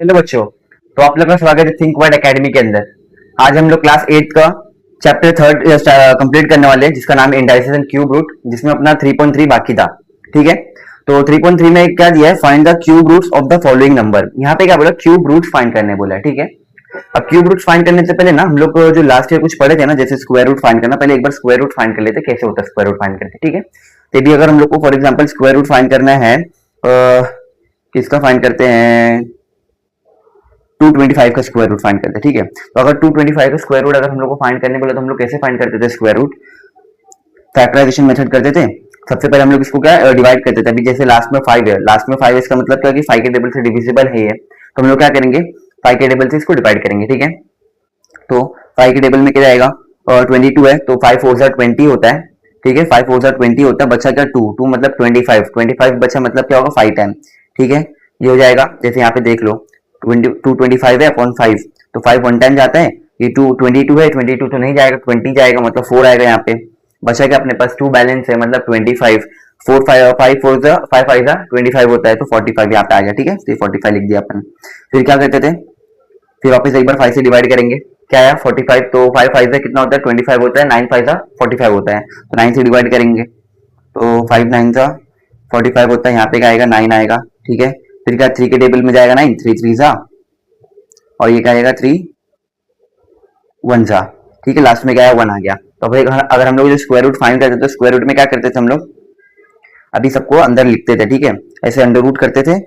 Hello बच्चों। तो आप लोग का स्वागत है थिंक वर्ड एकेडमी के अंदर। आज हम लोग क्लास 8 का चैप्टर थर्ड कंप्लीट करने वाले हैं, जिसका नाम है इंडाइसेस एंड क्यूब रूट, जिसमें अपना 3.3 बाकी था। ठीक है, तो 3.3 में क्या दिया है, find the cube roots of the following number. यहाँ पे क्या बोला, क्यूब रूट फाइंड करने बोला है। ठीक है, अब क्यूब रूट फाइंड करने से पहले ना हम लोग जो लास्ट ईयर कुछ पढ़े थे ना, जैसे स्क्वायर रूट फाइंड करना, पहले एक बार स्क्वायर रूट फाइंड कर लेते कैसे होता है स्क्वायर रूट फाइंड करके। ठीक है, तो भी अगर हम लोग को for example square root find करना है, किसका फाइंड करते हैं, 225 का स्क्वायर रूट फाइंड करते हैं। ठीक है, तो अगर 225 का स्क्वायर रूट अगर हम लोग को फाइंड करने बोला तो हम लोग कैसे फाइंड करते थे स्क्वायर रूट, फैक्टराइजेशन मेथड करते थे। सबसे पहले हम लोग इसको क्या डिवाइड करते थे। अभी जैसे लास्ट में 5 है, लास्ट में 5 इसका मतलब क्या कि 5 के टेबल से डिविजिबल है ये, तो हम लोग क्या करेंगे, 5 के टेबल से इसको डिवाइड करेंगे। ठीक है, तो 5 के टेबल में क्या जाएगा, 22 है तो 5 4 20 होता है। ठीक है, 5 4 20 होता है, बचा क्या 2 2 मतलब 25 बचा मतलब क्या होगा 5 टाइम। ठीक है, ये हो जाएगा, जैसे यहाँ पे देख लो 225 है अपॉन 5, तो 5 वन टाइम जाता है, ये 22 है, 22 तो नहीं जाएगा, 20 जाएगा मतलब 4 आएगा यहाँ पे। बचा क्या अपने पास 2 बैलेंस है मतलब 25, 4 5 5 4 5 5 25 होता है, तो 45 यहाँ पे आ गया। ठीक है, तो 45 लिख दिया अपन। फिर क्या करते थे, फिर वापस एक बार 5 से डिवाइड करेंगे, क्या आया 45, तो 5 5 से कितना होता है 25 होता है, 9 5 45 होता है, तो 9 से डिवाइड करेंगे, तो 5 9 45 होता है, यहाँ पे क्या आएगा 9 आएगा। ठीक है, फिर क्या 3 के टेबल में जाएगा 9, 3 3 और ये क्या आएगा 3 1 जा। ठीक है, लास्ट में क्या है 1 आ गया। तो अगर हम लोग जो स्क्वायर रूट फाइंड करते थे, तो स्क्वायर रूट में क्या करते थे हम लोग, अभी सबको अंदर लिखते थे। ठीक है, ऐसे अंडर रूट करते थे,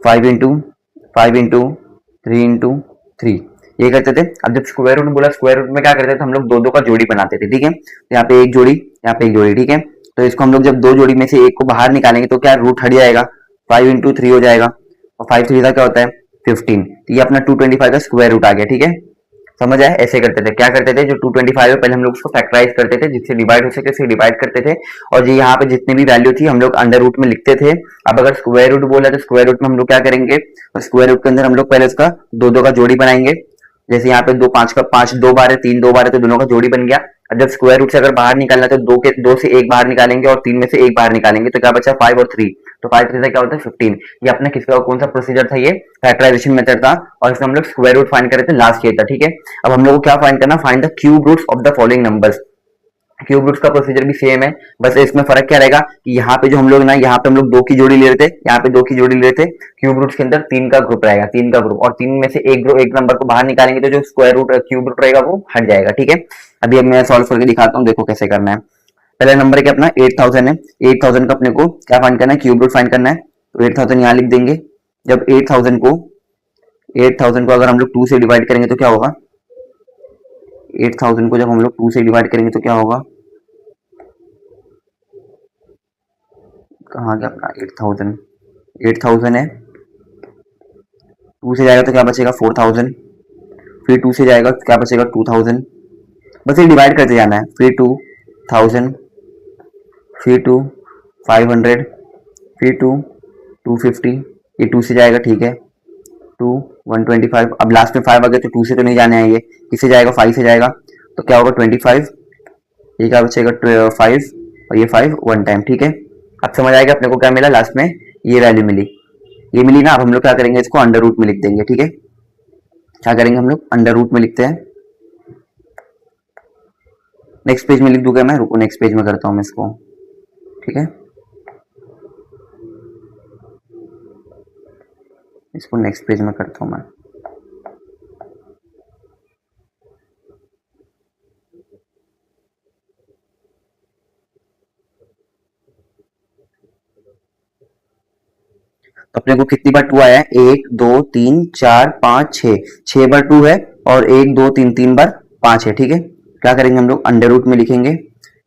5 इंटू 5 इंटू 3 इंटू 3 ये करते थे। अब जब स्क्वायर रूट बोला, स्क्वायर रूट में क्या करते थे हम लोग, दो दो का जोड़ी बनाते थे। ठीक है, तो यहाँ पे एक जोड़ी, यहाँ पे एक जोड़ी। ठीक है, तो इसको हम लोग जब दो जोड़ी में से एक को बाहर निकालेंगे तो क्या रूट हट जाएगा, 5 इंटू 3 हो जाएगा, और 5 3 का क्या होता है 15, तो ये अपना 225 का स्क्वायर रूट आ गया। ठीक है, समझ आया, ऐसे करते थे। क्या करते थे, जो 225 है पहले हम लोग उसको फैक्टराइज करते थे, जिससे डिवाइड हो सके उसे डिवाइड करते थे, और जो यहाँ पे जितनी भी वैल्यू थी हम लोग अंडर रूट में लिखते थे। अब अगर स्क्वायर रूट बोला तो स्क्वायर रूट में हम लोग क्या करेंगे, स्क्वायर रूट के अंदर हम लोग पहले उसका दो दो का जोड़ी बनाएंगे। जैसे यहाँ पे 2 5 का 5 2 बार है, 3 2 बार है, तो दोनों का जोड़ी बन गया। अब जब स्क्वायर रूट से अगर बाहर निकालना तो दो से एक बाहर निकालेंगे और 3 में से एक बाहर निकालेंगे, तो क्या बचा 5 और 3, तो 5 3 क्या होता है 15। ये अपना किसका कौन सा प्रोसीजर था, ये फैक्टराइजेशन मेथड था, और इसमें हम लोग स्क्वायर रूट फाइंड कर रहे थे लास्ट ईयर था। ठीक है, अब हम लोग को क्या फाइंड करना, find the cube roots of the following numbers. Cube roots का प्रोसीजर भी सेम है, बस इसमें फर्क क्या रहेगा कि यहाँ पे जो हम लोग ना, यहाँ पे हम लोग 2 की जोड़ी ले रहे थे, यहाँ पे 2 की जोड़ी ले रहे थे। क्यूब रूट्स के अंदर 3 का ग्रुप रहेगा, 3 का ग्रुप, और 3 में से एक नंबर को बाहर निकालेंगे तो जो स्क्वायर रूट क्यूब रूट रहेगा वो हट जाएगा। ठीक है, अभी अब मैं सॉल्व करके दिखाता हूँ, देखो कैसे करना है। पहला नंबर क्या अपना 8000 है, 8000 का अपने को क्या फाइंड करना है, क्यूब रूट फाइंड करना है, तो 8000 यहाँ लिख देंगे। जब 8000 को अगर हम लोग 2 से डिवाइड करेंगे तो क्या होगा, 8000 को जब हम लोग 2 से डिवाइड करेंगे तो क्या होगा, कहाँ गया अपना 8000 है, 2 से जाएगा तो क्या बचेगा 4000, फिर 2 से जाएगा तो क्या बचेगा 2000, बस ये डिवाइड करते जाना है। फिर 2000, फिर 2 500, फिर 250, ये 2 से जाएगा। ठीक है, 2 125, अब लास्ट में 5 आ गया तो 2 से तो नहीं जाने हैं, ये किससे जाएगा 5 से जाएगा, तो क्या होगा 25, ये क्या बचेगा 5, और ये 5 वन टाइम। ठीक है, अब समझ आएगा अपने को क्या मिला, लास्ट में ये वैल्यू मिली, ये मिली ना। अब हम लोग क्या करेंगे, इसको अंडर रूट में लिख देंगे। ठीक है, क्या करेंगे हम लोग अंडर रूट में लिखते हैं, नेक्स्ट पेज में लिख दूंगा मैं, रुको नेक्स्ट पेज में करता हूँ मैं इसको। ठीक है, इसको नेक्स्ट पेज में करता हूँ मैं। तो अपने को कितनी बार 2 आया है, 1 2 3 4 5 6, 6 बार 2 है, और 1 2 3 3 बार 5 है। ठीक है, क्या करेंगे हम लोग अंडर रूट में लिखेंगे,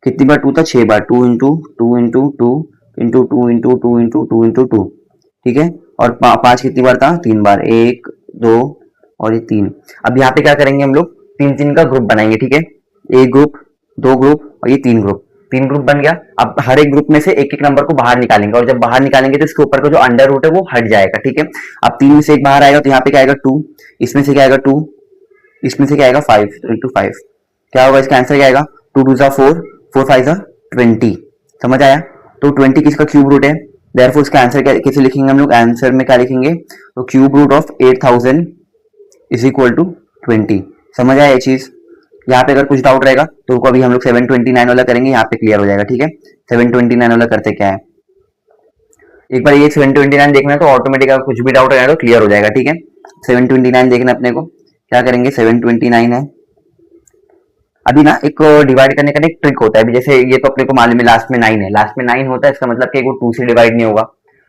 कितनी बार 2 था 6 बार, 2 into 2 into 2 into 2 into 2 into 2 into 2। ठीक है, और 5 कितनी बार था 3 बार, 1 2 और ये 3। अब यहाँ पे क्या करेंगे हम लोग, 3 3 का ग्रुप बनाएंगे। ठीक है, एक ग्रुप, दो ग्रुप और ये 3 ग्रुप, 3 ग्रुप बन गया। अब हर एक ग्रुप में से एक एक नंबर को बाहर निकालेंगे, और जब बाहर निकालेंगे तो इसके ऊपर का जो अंडर रूट है वो हट जाएगा। ठीक है, अब 3 में से एक बाहर आएगा तो यहाँ पे क्या आएगा 2, इसमें से क्या आएगा 2, इसमें से क्या आएगा 5, तो इंटू 5 क्या होगा, इसका आंसर क्या आएगा 2 2 4 4 5 20। समझ आया, तो 20 किसका क्यूब रूट है, देयरफॉर इसका आंसर कैसे लिखेंगे हम लोग, आंसर में क्या लिखेंगे, तो cube root of 8000 is equal to 20। समझ आया ये चीज। यहाँ पे अगर कुछ डाउट रहेगा तो अभी हम लोग 729 वाला करेंगे, यहाँ पे क्लियर हो जाएगा। ठीक है, 729 वाला करते क्या है, एक बार ये 729 देखना है तो ऑटोमेटिक अगर कुछ भी डाउट रहेगा तो क्लियर हो जाएगा। ठीक है, 729 देखना अपने को, क्या करेंगे, 729 है। अभी ना एक डिवाइड करने का एक ट्रिक होता है, अभी जैसे ये तो अपने को मालूम है लास्ट में 9 है, लास्ट में 9 होता है, इसका मतलब कि वो 2 से डिवाइड नहीं होगा,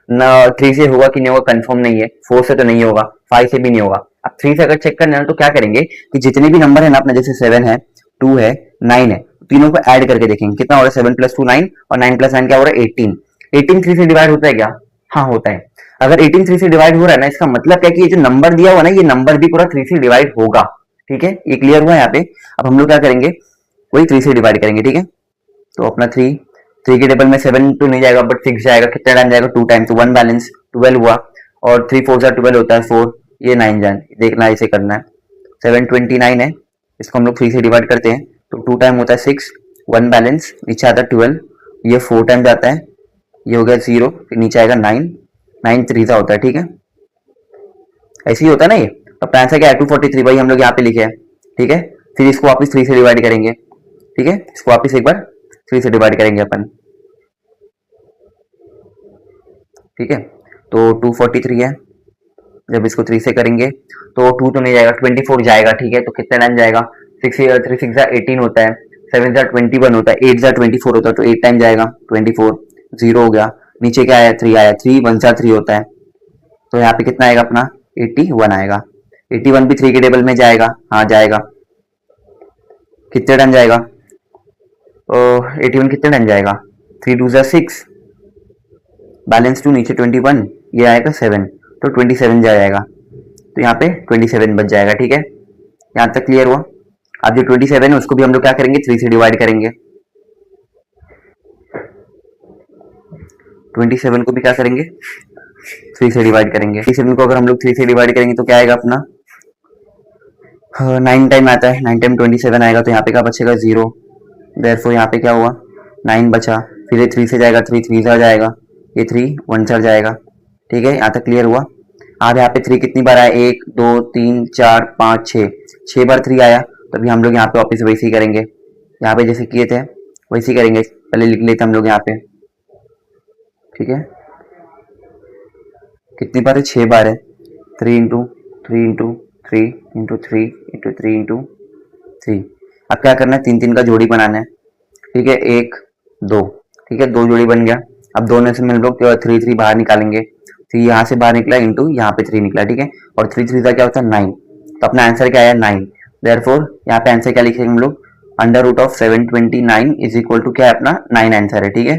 न 3 से होगा कि नहीं होगा कंफर्म नहीं है, 4 से तो नहीं होगा, 5 से भी नहीं होगा। अब 3 से अगर चेक करना है तो क्या करेंगे कि जितने भी नंबर है ना अपना, जैसे 7 है, 2 है, 9 है, तीनों को ऐड करके देखेंगे कितना हो रहा है, 7 + 2 9 और 9 + 9 क्या हो रहा है 18। 18 3 से डिवाइड होता है क्या, हाँ होता है। अगर 18 3 से डिवाइड हो रहा है ना, इसका मतलब क्या कि ये जो नंबर दिया हुआ ना, ये नंबर भी पूरा 3 से डिवाइड होगा। ठीक है, ये क्लियर हुआ यहाँ पे। अब हम लोग क्या करेंगे, वही 3 से डिवाइड करेंगे। ठीक है, तो अपना 3 के टेबल में 7 तो नहीं जाएगा बट 6 जाएगा, कितना टाइम जाएगा, 2 टाइम, तो 1 बैलेंस 12 हुआ, और 3 4 12 होता है 4, ये 9 जान देखना है, इसे करना है। 729 है, इसको हम लोग 3 से डिवाइड करते हैं तो 2 टाइम होता है 6, 1 बैलेंस, नीचे आता है 12, ये 4 टाइम जाता है, ये हो गया 0, फिर नीचे आएगा 9, 9 3 होता है। ठीक है, ऐसे ही होता है ना ये। तो अपना आंसर क्या है, 243 भाई हम लोग यहाँ पे लिखे हैं। ठीक है, फिर इसको वापस 3 से डिवाइड करेंगे। ठीक है, इसको वापस एक बार 3 से डिवाइड करेंगे अपन। ठीक है, तो 243 है, जब इसको 3 से करेंगे तो 2 तो नहीं जाएगा, 24 जाएगा। ठीक है, तो कितना टाइम जाएगा, 6 3 6 18 होता है, 7 21 होता है, 8 24 होता है, तो 8 टाइम जाएगा 24, 0 हो गया, नीचे क्या आया 3 आया, 3 1 3 होता है, तो यहाँ पे कितना आएगा अपना 81 आएगा। 81 भी 3 के टेबल में जाएगा, हाँ जाएगा, कितने टाइम जाएगा, 81 कितने टाइम जाएगा, 3 2 6, बैलेंस 2, नीचे 21, ये आएगा 7, तो 27 जाएगा, तो यहाँ पे 27 बच जाएगा। ठीक है, यहाँ तक क्लियर हुआ। अब जो 27 है उसको भी हम लोग क्या करेंगे, 3 से डिवाइड करेंगे। 27 को भी क्या करेंगे, 3 से डिवाइड करेंगे। 27 को अगर हम लोग 3 से डिवाइड करेंगे तो क्या आएगा अपना, 9 टाइम आता है, 9 टाइम 27 आएगा, तो यहाँ पे क्या बचेगा 0, देयरफॉर यहाँ पे क्या हुआ 9 बचा, फिर ये 3 से जाएगा, 3 3 जा जाएगा, ये 3 1 4 जाएगा। ठीक है, यहाँ तक क्लियर हुआ। अब यहाँ पे 3 कितनी बार आया, 1 2 3 4 5 6 बार 3 आया, तो अभी हम लोग यहाँ पे वापस वैसे ही करेंगे, यहाँ पे जैसे किए थे वैसे ही करेंगे, पहले लिख लेते हम लोग यहाँ पे। ठीक है, कितनी बार है, 6 बार है, 3 into 3 into 3 into 3 into 3 into 3। अब क्या करना है, 3 3 का जोड़ी बनाना है। ठीक है, 1 2, ठीक है, 2 जोड़ी बन गया। अब दोनों से हम लोग 3 3 बाहर निकालेंगे, 3 यहाँ से बाहर निकला इंटू यहाँ पे 3 निकला। ठीक है, और 3 3 का क्या होता है 9, तो अपना आंसर क्या आया 9। देयरफॉर यहाँ पे आंसर क्या लिखेंगे हम लोग, under root of 729 is equal to क्या है अपना 9 आंसर है। ठीक है,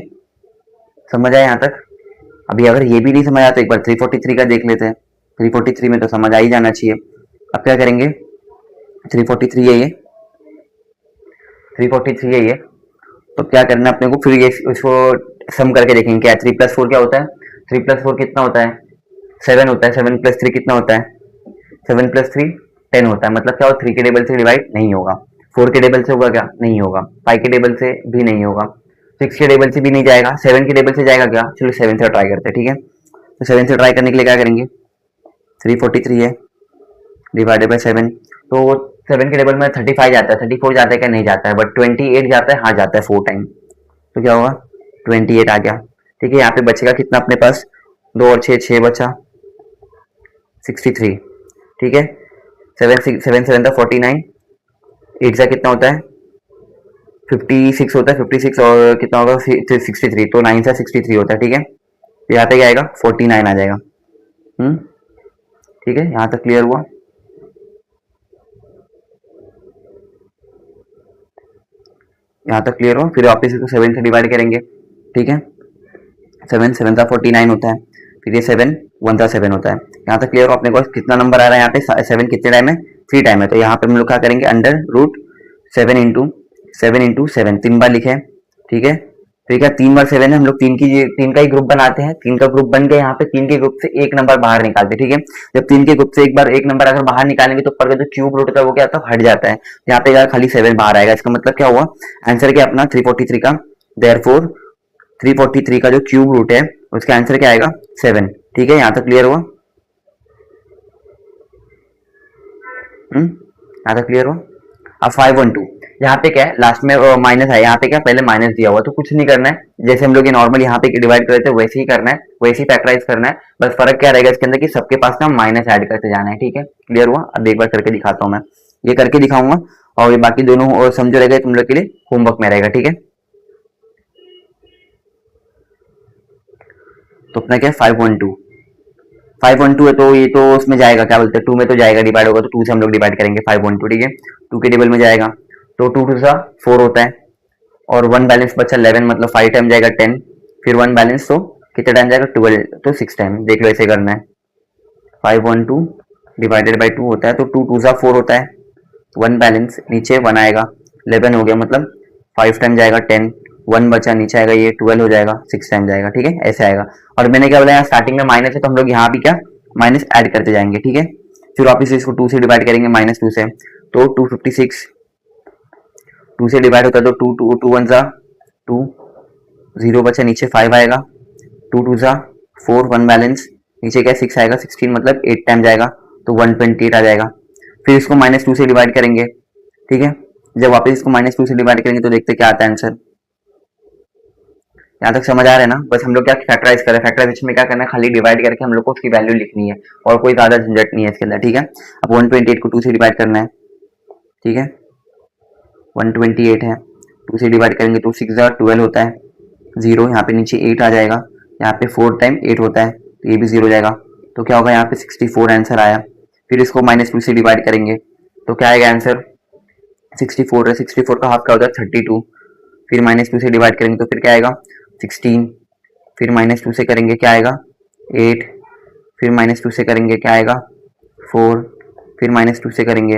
समझ आया यहाँ तक। अभी अगर ये भी नहीं समझ आया तो एक बार 343 का देख लेते हैं, 343 में तो समझ आ ही जाना चाहिए। अब क्या करेंगे, 343 है ये, 343 है ये, तो क्या करना है अपने को, फिर ये इसको सम करके देखेंगे क्या है, 3 + 4 क्या होता है, 3 + 4 कितना होता है 7 होता है, 7 + 3 कितना होता है, 7 + 3 10 होता है। मतलब क्या हो, 3 के टेबल से डिवाइड नहीं होगा, 4 के टेबल से होगा क्या, नहीं होगा, 5 के टेबल से भी नहीं होगा, 6 के टेबल से भी नहीं जाएगा, 7 के टेबल से जाएगा क्या, चलो 7 से ट्राई करते हैं। ठीक है, तो 7 से ट्राई करने के लिए क्या करेंगे, 343 है डिवाइडेड बाई 7, तो 7 के टेबल में 35 जाता है, 34 जाता है क्या, नहीं जाता है, बट 28 जाता है, हाँ जाता है 4 टाइम, तो क्या होगा 28 आ गया। ठीक है, यहाँ पे बचेगा कितना अपने पास, 2 और 6 6 बचा 63। ठीक है, 7 7 था 49, 8 का कितना होता है 56 होता है, 56 और कितना होगा 63, तो 9 से 63 होता है। ठीक है, तो यहाँ पे क्या आएगा 49 आ जाएगा। ठीक है, यहाँ तक क्लियर हुआ। यहाँ तक क्लियर हो, फिर वापस इसको 7 से डिवाइड करेंगे। ठीक है, 7 7 था 49 होता है, फिर ये 7 1 था 7 होता है। यहाँ तक क्लियर हो, अपने को कितना नंबर आ रहा है यहाँ पे 7 कितने टाइम है 3 टाइम है, तो यहाँ पे हम लोग क्या करेंगे, अंडर रूट 7 इंटू 7 3 बार लिखे। ठीक है, तो क्या 3 बार 7 है, हम लोग 3 का ही ग्रुप बनाते हैं, 3 का ग्रुप बन के यहाँ पे 3 के ग्रुप से एक नंबर बाहर निकालते हैं। ठीक है, जब 3 के ग्रुप से एक नंबर अगर बाहर निकालेंगे तो ऊपर का जो क्यूब रूट है वो क्या आता है, हट जाता है, यहाँ पे खाली 7 बाहर आएगा। इसका मतलब क्या हुआ, आंसर क्या अपना 343 का, देयरफॉर 343 का जो क्यूब रूट है उसका आंसर क्या आएगा 7। ठीक है, यहाँ तक क्लियर हुआ? यहाँ तक क्लियर हुआ? अब 512 यहाँ पे क्या है, लास्ट में माइनस है, यहाँ पे क्या पहले माइनस दिया हुआ, तो कुछ नहीं करना है, जैसे हम लोग ये नॉर्मल यहाँ पे डिवाइड कर रहे थे वैसे ही करना है, वैसे ही फैक्टराइज करना है। बस फर्क क्या रहेगा इसके अंदर कि सबके पास ना माइनस ऐड करते जाना है। ठीक है, क्लियर हुआ? अब एक बार करके दिखाता हूँ मैं, ये करके दिखाऊंगा और ये बाकी दोनों समझो रहेगा तुम लोग के लिए होमवर्क में रहेगा। ठीक है, तो अपना क्या है 512 है, तो ये तो उसमें जाएगा, क्या बोलते हैं 2 में तो जाएगा, डिवाइड होगा तो 2 से हम लोग डिवाइड करेंगे 512। ठीक है, 2 के टेबल में जाएगा तो 2 टू सा 4 होता है, और 1 बैलेंस बचा 11, मतलब 5 टाइम जाएगा 10, फिर 1 बैलेंस तो कितना टाइम जाएगा 12, तो 6 टाइम। देख लो ऐसे करना है, 512 डिवाइडेड बाई 2 होता है, तो 2 टू सा 4 होता है, 1 बैलेंस नीचे 1 आएगा, 11 हो गया, मतलब 5 टाइम जाएगा 10, 1 बचा नीचे आएगा ये 12 हो जाएगा, 6 टाइम जाएगा। ठीक है, ऐसे आएगा। और मैंने क्या बोला, यहाँ स्टार्टिंग में माइनस है तो हम लोग यहाँ भी क्या माइनस ऐड करते जाएंगे। ठीक है, फिर वापिस इसको 2 से डिवाइड करेंगे, -2 से, तो 256, 2 से डिवाइड होता है तो 2 1 सा 2, 0 बचा नीचे 5 आएगा, 2 2 सा 4, 1 बैलेंस नीचे क्या 6 आएगा, 16 मतलब 8 टाइम जाएगा, तो 128 आ जाएगा। फिर इसको -2 से डिवाइड करेंगे। ठीक है, जब वापस इसको -2 से डिवाइड करेंगे तो देखते क्या आता है आंसर। यहाँ तक समझ आ रहा है ना? बस हम लोग क्या फैक्टराइज करें, फैक्टराइजेशन में क्या करना है, खाली डिवाइड करके हम लोग को उसकी वैल्यू लिखनी है, और कोई ज्यादा झंझट नहीं है इसके अंदर। ठीक है, अब 128 को 2 से डिवाइड करना है। ठीक है, 128 है, 2 से डिवाइड करेंगे तो 6 12 होता है, 0 यहाँ पे नीचे 8 आ जाएगा, यहाँ पे 4 टाइम 8 होता है, तो ये भी 0 हो जाएगा, तो क्या होगा यहाँ पे 64 आंसर आया। फिर इसको -2 से डिवाइड करेंगे तो क्या आएगा आंसर 64 है, 64 का हाफ क्या होता है 32, फिर -2 से डिवाइड करेंगे तो फिर क्या आएगा 16, फिर -2 से करेंगे क्या आएगा 8, फिर -2 से करेंगे क्या आएगा 4, फिर -2 से करेंगे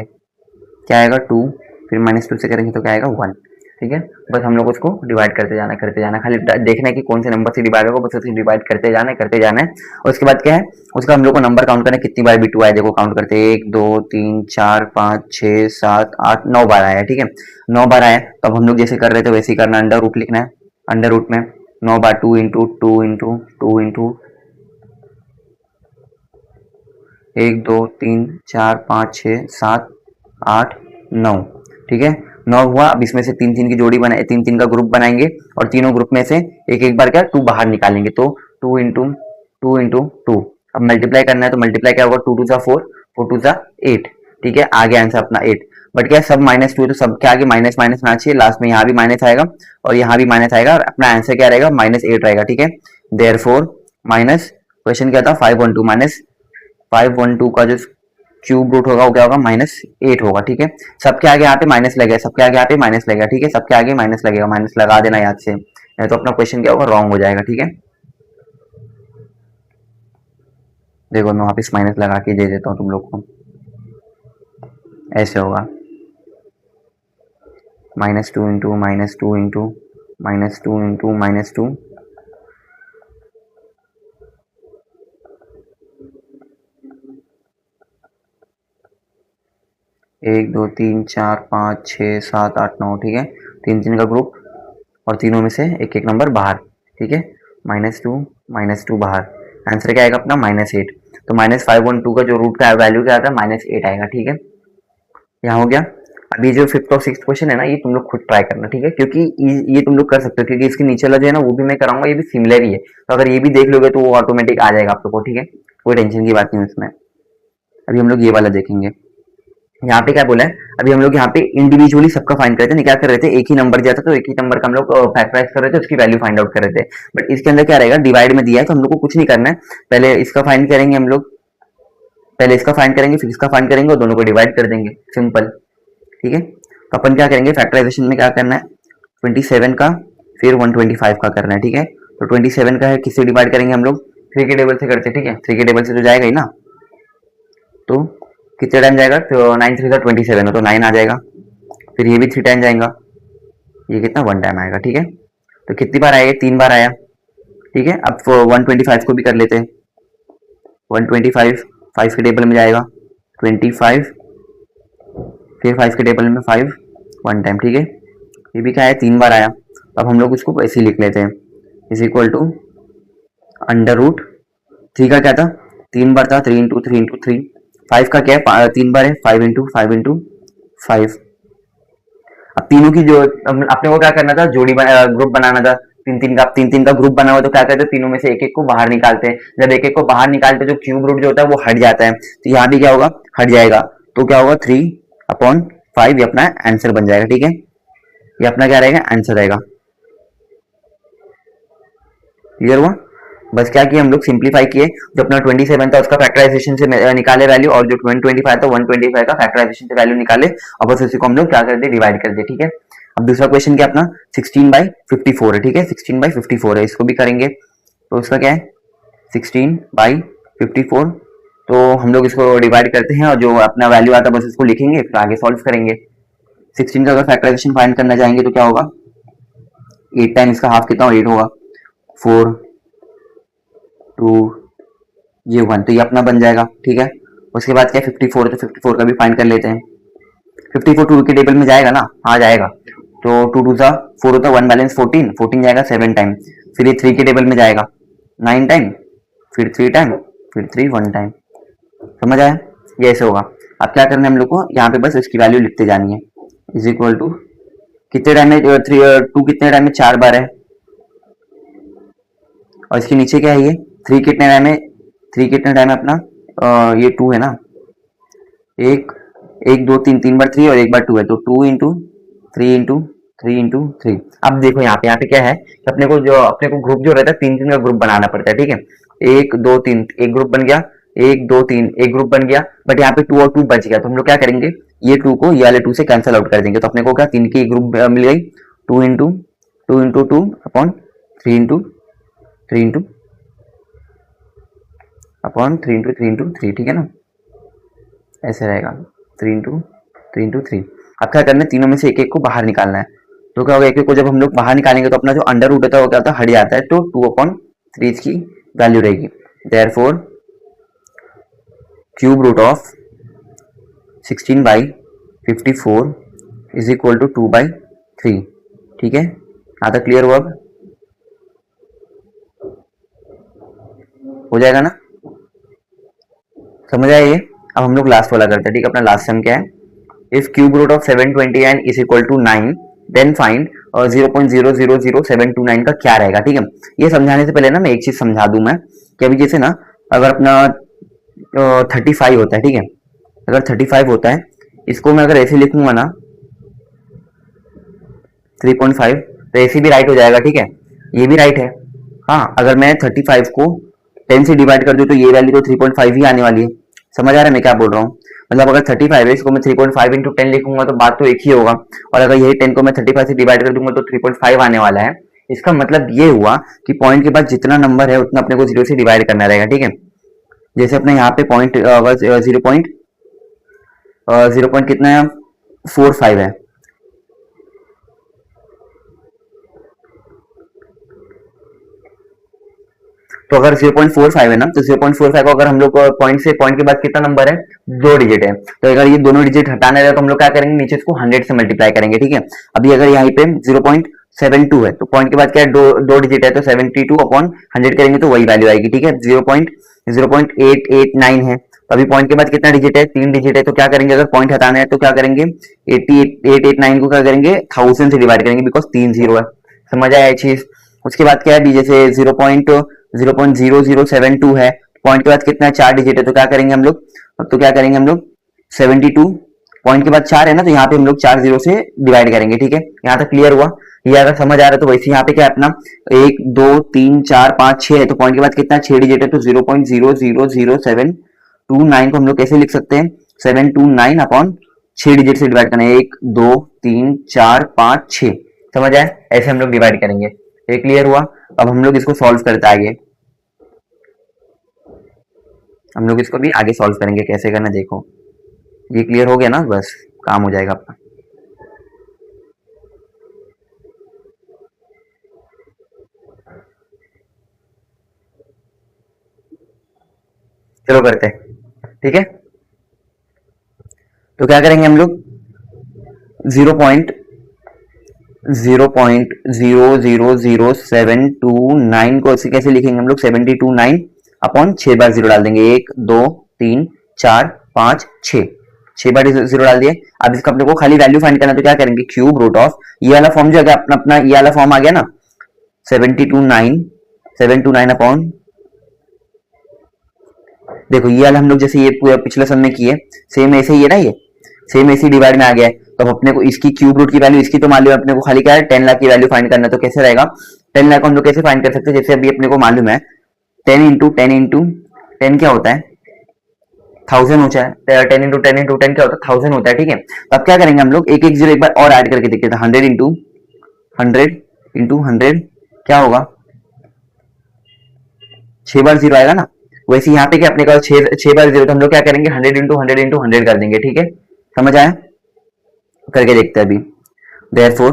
क्या आएगा 2, फिर -2 से करेंगे तो क्या आएगा 1। ठीक है, बस हम लोग उसको डिवाइड करते जाना, खाली देखना है कि कौन से नंबर से डिवाइड होगा, बस उससे डिवाइड करते जाना है। और उसके बाद क्या है, उसका हम लोग को नंबर काउंट करना है, कितनी बार B2 आया, देखो काउंट करते हैं 1 2 3 4 5 6 7 8 9 बार आया। ठीक है, 9 बार आया, तो अब हम लोग जैसे कर रहे थे वैसे ही करना, अंडर रूट लिखना है, अंडर रूट में 9 बार 2 इंटू 2 इंटू 2 इंटू 1 2 3 4 5 6 7 8 9। ठीक है, 9 हुआ। अब इसमें से 3 3 की जोड़ी बनाए, 3 3 का ग्रुप बनाएंगे, और तीनों ग्रुप में से एक एक बार क्या 2 बाहर निकालेंगे, तो 2 इंटू 2 इंटू 2। अब मल्टीप्लाई करना है तो मल्टीप्लाई क्या होगा 2 2 सा 4, 4 2 सा 8। ठीक है, आगे आंसर अपना 8, बट क्या सब -2 तो सब क्या आगे माइनस माइनस ना चाहिए, लास्ट में यहाँ भी माइनस आएगा और यहाँ भी माइनस आएगा, और अपना आंसर क्या रहेगा -8 रहेगा। ठीक है, देयरफॉर माइनस, क्वेश्चन क्या था 512 का जो क्यूब रूट होगा वो क्या होगा -8 होगा। ठीक है, सबके आगे यहाँ पे माइनस लगेगा, सबके आगे यहाँ पे माइनस लगेगा। ठीक है, सबके आगे माइनस लगेगा, माइनस लगा देना याद से, नहीं तो अपना क्वेश्चन क्या होगा रॉन्ग हो जाएगा। ठीक है, देखो मैं वापिस माइनस लगा के दे देता हूँ तुम लोग को, ऐसे होगा -2 इंटू -2 इंटू -2 इंटू -2, 1 2 3 4 5 6 7 8 9। ठीक है, 3 3 का ग्रुप, और तीनों में से एक एक नंबर बाहर। ठीक है, -2 बाहर, आंसर क्या आएगा अपना -8, तो -512 का जो रूट का वैल्यू क्या आता है -8 आएगा। ठीक है, यहाँ हो गया। अभी जो 5th और 6th क्वेश्चन है ना, ये तुम लोग खुद ट्राई करना। ठीक है, क्योंकि ये तुम लोग कर सकते हो, क्योंकि इसके नीचे वाला जो है ना वो भी मैं कराऊंगा, ये भी सिमिलर ही है, तो अगर ये भी देख लोगे तो वो ऑटोमेटिक आ जाएगा आप लोग को। ठीक है, कोई टेंशन की बात नहीं उसमें। अभी हम लोग ये वाला देखेंगे, यहाँ पे क्या बोला है, अभी हम लोग यहाँ पे इंडिविजुअली सबका फाइंड करते हैं, क्या कर रहे थे, एक ही नंबर दिया था तो एक ही नंबर का हम लोग फैक्टराइज कर रहे थे, उसकी वैल्यू फाइंड आउट कर रहे थे। बट इसके अंदर क्या रहेगा, डिवाइड में दिया है तो हम लोग को कुछ नहीं करना है, पहले इसका फाइंड करेंगे हम लोग, पहले इसका फाइंड करेंगे फिर इसका फाइंड करेंगे और दोनों को डिवाइड कर देंगे, सिंपल। ठीक है, तो अपन क्या करेंगे फैक्टराइजेशन में क्या करना है, 27 का फिर 125 का करना है। ठीक है, तो 27 का है किससे डिवाइड करेंगे हम लोग, 3 के टेबल से करते हैं। ठीक है, 3 के टेबल से तो जाएगा ही ना, तो कितने टाइम जाएगा, तो 9 3 27 है तो 9 आ जाएगा, फिर ये भी 3 टाइम जाएगा, ये कितना 1 टाइम आएगा। ठीक है, तो कितनी बार आया, 3 बार आया। ठीक है, अब 125 को भी कर लेते हैं, 125 5 के टेबल में जाएगा 25, फिर 5 के टेबल में 5 1 टाइम। ठीक है, ये भी क्या है 3 बार आया। अब हम लोग उसको ऐसे ही लिख लेते हैं, is equal to under root 3 का क्या था, 3 बार था, 3 × 3 × 3। 5 का क्या है, 3 बार है, 5 × 5 × 5। अब तीनों की जो अपने को क्या करना था, ग्रुप बनाना था, तीन तीन का ग्रुप बना हुआ, तो क्या करते हैं, तीनों में से एक एक को बाहर निकालते हैं। जब एक एक को बाहर निकालते हैं, जो क्यूब रूट जो होता है वो हट जाता है, तो यहाँ भी क्या होगा, हट जाएगा। तो क्या होगा, 3/5 ये अपना आंसर बन जाएगा। ठीक है, ये अपना क्या रहेगा, आंसर रहेगा। क्लियर हुआ? बस क्या किया हम लोग, सिंप्लीफाई किए। जो अपना 27 था उसका फैक्टराइजेशन से निकाले वैल्यू, और जो 125 था 125 का फैक्टराइजेशन से वैल्यू निकाले, और बस उसी को हम लोग क्या कर दे, डिवाइड कर दे। ठीक है, अब दूसरा क्वेश्चन क्या अपना 16/54 है। ठीक है, 16/54 है, इसको भी करेंगे। तो उसका क्या है, 16/54। तो हम लोग इसको डिवाइड करते हैं, और जो अपना वैल्यू आता है बस उसको लिखेंगे, फिर आगे सॉल्व करेंगे। 16 का अगर फैक्टराइजेशन फाइंड करना चाहेंगे तो क्या होगा, 8 टाइम इसका हाफ कितना, 8 होगा, 4 2 ये 1, तो ये अपना बन जाएगा। ठीक है, उसके बाद क्या 54 है, तो 54 का भी फाइंड कर लेते हैं। 54 2 के टेबल में जाएगा ना, हाँ जाएगा। तो 2 2 4 होता है, 1 बैलेंस 14, 14 जाएगा 7 टाइम। फिर ये 3 के टेबल में जाएगा 9 टाइम, फिर 3 टाइम, फिर 3 1 टाइम। समझ आया? ये ऐसे होगा। अब क्या करना है हम लोग को, यहाँ पे बस इसकी वैल्यू लिखते जानी है। इज इक्वल टू कितने टाइम में 2 कितने टाइम में 4 बार है, और इसके नीचे क्या है, ये 3 कितने टाइम में, 3 कितने टाइम है अपना, ये 2 है ना, एक एक 2 3 3 बार 3 और एक बार 2 है, तो 2 × 3 × 3 × 3। अब देखो यहाँ पे क्या है कि अपने को ग्रुप जो रहता है, 3 3 का ग्रुप बनाना पड़ता है। ठीक है, 1 2 3 एक ग्रुप बन गया, 1 2 3 एक ग्रुप बन गया, बट यहाँ पे 2 और 2 बच गया, तो हम लोग क्या करेंगे, ये 2 को ये वाले 2 से कैंसिल आउट कर देंगे। तो अपने को क्या 3 की ग्रुप मिल गई, 2 × 2 अपॉन 3 × 3 × अपॉन 3 × 3 × 3। ठीक है ना, ऐसे रहेगा, 3 × 3 × 3। अब क्या करना है, तीनों में से एक एक को बाहर निकालना है। तो क्या होगा, एक एक को जब हम लोग बाहर निकालेंगे तो अपना जो अंडर रूट होता है वो क्या होता है, हट जाता है, तो 2/3 इसकी वैल्यू रहेगी। Therefore cube root of 16/54 is equal to 2/3। ठीक है, आधा क्लियर हुआ? अब हो जाएगा ना, समझ आया ये? अब हम लोग लास्ट वाला करते हैं। ठीक है, अपना लास्ट सम क्या है, if cube root of 729 is equal to 9 then find 0.000729 का क्या रहेगा। ठीक है, ये समझाने से पहले ना मैं एक चीज समझा दूं मैं, कि अभी जैसे ना अगर अपना 35 होता है, ठीक है, अगर 35 होता है, इसको मैं अगर ऐसे लिखूंगा ना 3.5, तो ऐसे भी राइट हो जाएगा। ठीक है, ये भी राइट है। हाँ, अगर मैं 35 को 10 से डिवाइड कर दूं तो ये वैल्यू तो 3.5 ही आने वाली है। समझ आ रहा है मैं क्या बोल रहा हूँ? मतलब अगर 35 है, इसको मैं 3.5 × 10 लिखूंगा तो बात तो एक ही होगा, और अगर यही 10 को मैं 35 से डिवाइड कर दूंगा तो 3.5 आने वाला है। इसका मतलब ये हुआ कि पॉइंट के बाद जितना नंबर है उतना अपने को 0 से डिवाइड करना रहेगा। ठीक है, जैसे अपने यहाँ पे पॉइंट 0 पॉइंट कितना है, 45 है, तो अगर 0.45 है ना, तो 0.45 को अगर हम लोग पॉइंट के बाद कितना नंबर है, 2 डिजिट है, तो अगर ये दोनों डिजिट हटाना है तो हम लोग क्या करेंगे, नीचे इसको 100 से मल्टीप्लाई करेंगे। ठीक है, अभी अगर यहाँ पे 0.72 है तो पॉइंट के बाद क्या है, दो डिजिट है, तो 72/100 करेंगे तो वही वैल्यू आएगी। ठीक है, 0.889 है, तो अभी पॉइंट के बाद कितना डिजिट है, 3 डिजिट है, तो क्या करेंगे, अगर पॉइंट हटाना है तो क्या करेंगे, 889 को क्या करेंगे, 1000 से डिवाइड करेंगे, बिकॉज 3 0 है। समझ आया ये चीज? उसके बाद क्या है, जैसे 0.0072 है, पॉइंट के बाद कितना है, 4 डिजिट है, तो क्या करेंगे हम लोग, 72 पॉइंट के बाद 4 है ना, तो यहाँ पे हम लोग 4 0 से डिवाइड करेंगे। ठीक है, यहाँ तक क्लियर हुआ? ये अगर समझ आ रहा है तो वैसे यहाँ पे क्या है अपना 1 2 3 4 5 6 है, तो पॉइंट के बाद कितना 6 डिजिट है, तो 0.0000729 को हम लोग कैसे लिख सकते हैं, 729 अपॉन 6 डिजिट से डिवाइड करना है, 1 2 3 4 5 6। समझ आया? ऐसे हम लोग डिवाइड करेंगे। ये क्लियर हुआ? अब हम लोग इसको सॉल्व करते आगे, हम लोग इसको भी आगे सॉल्व करेंगे, कैसे करना देखो। ये क्लियर हो गया ना, बस काम हो जाएगा अपना। चलो करते हैं। ठीक है, तो क्या करेंगे हम लोग, 0.000729 को ऐसे कैसे लिखेंगे हम लोग, 72 अपॉन 6 बार जीरो डाल देंगे, 1 2 3 4 5 6, 6 बार जीरो डाल दिए। अब इसका अपने को खाली वैल्यू फाइंड करना, तो क्या करेंगे, क्यूब रूट ऑफ ये वाला फॉर्म जो है अपना अपना ये वाला फॉर्म आ गया ना, 729 अपॉन, देखो ये वाला हम लोग जैसे ये पूरा पिछले सम में किए, सेम ऐसे ही है ना, ये सेम ऐसे डिवाइड में आ गया है। तो अपने को इसकी क्यूब रूट की वैल्यू, इसकी तो मालूम है अपने को, खाली क्या है 10 लाख की वैल्यू फाइंड करना। तो कैसे रहेगा, 10 लाख को हम लोग कैसे फाइंड कर सकते हैं, जैसे अभी अपने को मालूम है 10 इंटू 10 इंटू 10 क्या होता है, 1000 होता है, 10 इंटू 10 इंटू 10 क्या होता है, 1000 होता है, ठीक है। तो अब क्या करेंगे हम लोग, एक एक जीरो एक बार और ऐड करके देखते हैं, 100 इंटू 100 क्या होगा, 6 बार जीरो आएगा ना। वैसे यहाँ पे क्या अपने का 6 बार जीरो, तो हम लोग क्या करेंगे 100 इंटू 100 इंटू 100 कर देंगे, ठीक है, समझ आया, करके देखते हैं अभी। देयरफॉर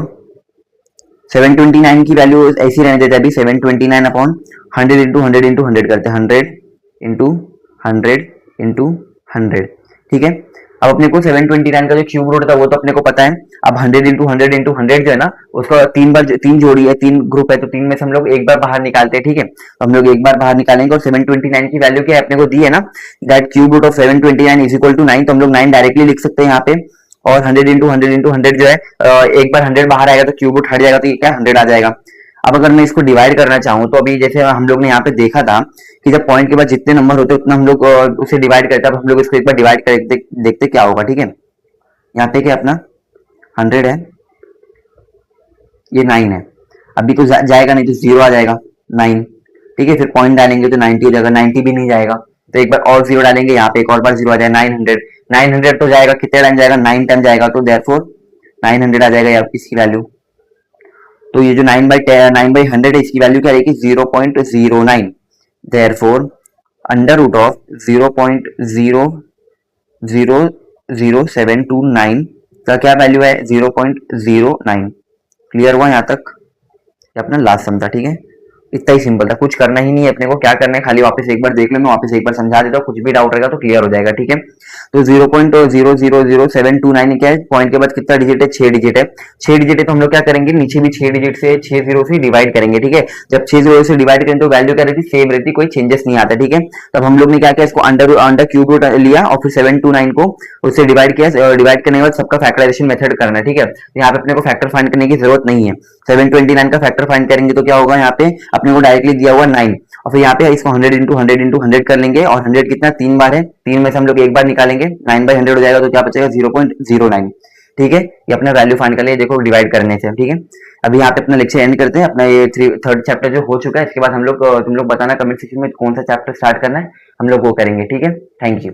729 की वैल्यू ऐसी रहने देते हैं अभी, 729 अपॉन 100 इंटू 100 इंटू 100 करते हैं, 100 इंटू 100 इंटू 100, ठीक है। अब अपने को 729 का जो क्यूब रूट था वो तो अपने को पता है। अब 100 इंटू 100 इंटू 100 जो है ना, उसका तीन जोड़ी है, 3 ग्रुप है, तो 3 में से हम लोग एक बार बाहर निकालते हैं, ठीक है। तो हम लोग एक बार बाहर निकालेंगे, और 729 की वैल्यू क्या है अपने को दी है ना, that cube root of 729 is equal to 9, तो हम लोग 9 डायरेक्टली लिख सकते हैं यहाँ पे। और 100 इंटू 100 इंटू 100 जो है, एक बार 100 बाहर आएगा तो क्यूब रूट हट जाएगा, तो ये क्या 100 आ जाएगा। अब अगर मैं इसको डिवाइड करना चाहूँ, तो अभी जैसे हम लोग ने यहाँ पे देखा था कि जब पॉइंट के बाद जितने नंबर होते हैं उतना हम लोग उसे डिवाइड करते हैं। अब हम लोग इसको एक बार डिवाइड करके देखते क्या होगा, ठीक है। यहाँ पे क्या अपना 100 है, ये 9 है, अभी तो जाएगा नहीं, तो 0 आ जाएगा 9, ठीक है। फिर पॉइंट डालेंगे तो 90 हो जाएगा, 90 भी नहीं जाएगा, तो एक बार और 0 डालेंगे, यहाँ पे एक और बार 0 आ जाएगा, 900 तो जाएगा, कितने टाइम जाएगा, 9 टाइम जाएगा, तो देयरफॉर 900 आ जाएगा यहाँ इसकी वैल्यू। तो ये जो 9/100 है, इसकी वैल्यू क्या रहेगी, 0.09। देयरफॉर अंडर रूट ऑफ 0.00729 का क्या वैल्यू है, 0.09। क्लियर हुआ यहाँ तक, ये अपना लास्ट सम था, ठीक है। इतना ही सिंपल था, कुछ करना ही नहीं है अपने को, क्या करना है खाली वापस एक बार देख लो, मैं वापस एक बार समझा देता हूँ, कुछ भी डाउट रहेगा तो क्लियर हो जाएगा, ठीक है। तो 0.00729 क्या है, पॉइंट के बाद कितना डिजिट है, 6 डिजिट है, 6 डिजिट है, तो हम लोग क्या करेंगे, नीचे भी 6 डिजिट से 6 जीरो से डिवाइड करेंगे, ठीक है। जब 6 जीरो से डिवाइड करें तो वैल्यू क्या रहती, सेम रहती, कोई चेंजेस नहीं आता, ठीक है। तब हम लोग ने क्या किया, इसको अंडर क्यूब रूट लिया, और फिर 729 को उससे डिवाइड किया, डिवाइड करने के बाद सबका फैक्टराइजेशन मेथड करना है, ठीक है। यहाँ पे अपने को फैक्टर फाइंड करने की जरूरत नहीं है, 729 का फैक्टर फाइंड करेंगे तो क्या होगा, यहाँ पे अपने को डायरेक्टली दिया हुआ 9, और फिर यहाँ पे इसको 100 इंटू 100 इंटू 100 कर लेंगे, और 100 कितना 3 बार है, 3 में से हम लोग एक बार निकालेंगे, 9/100 हो जाएगा, तो क्या बचेगा 0.09, ठीक है। ये अपना वैल्यू फाइंड कर लिया, देखो डिवाइड करने से, ठीक है। अभी यहाँ पे अपना लेक्चर एंड करते हैं, अपना ये थर्ड चैप्टर जो हो चुका है, इसके बाद हम लोग तुम लोग बताना कमेंट सेक्शन में कौन सा चैप्टर स्टार्ट करना है, हम लोग वो करेंगे, ठीक है। Thank you.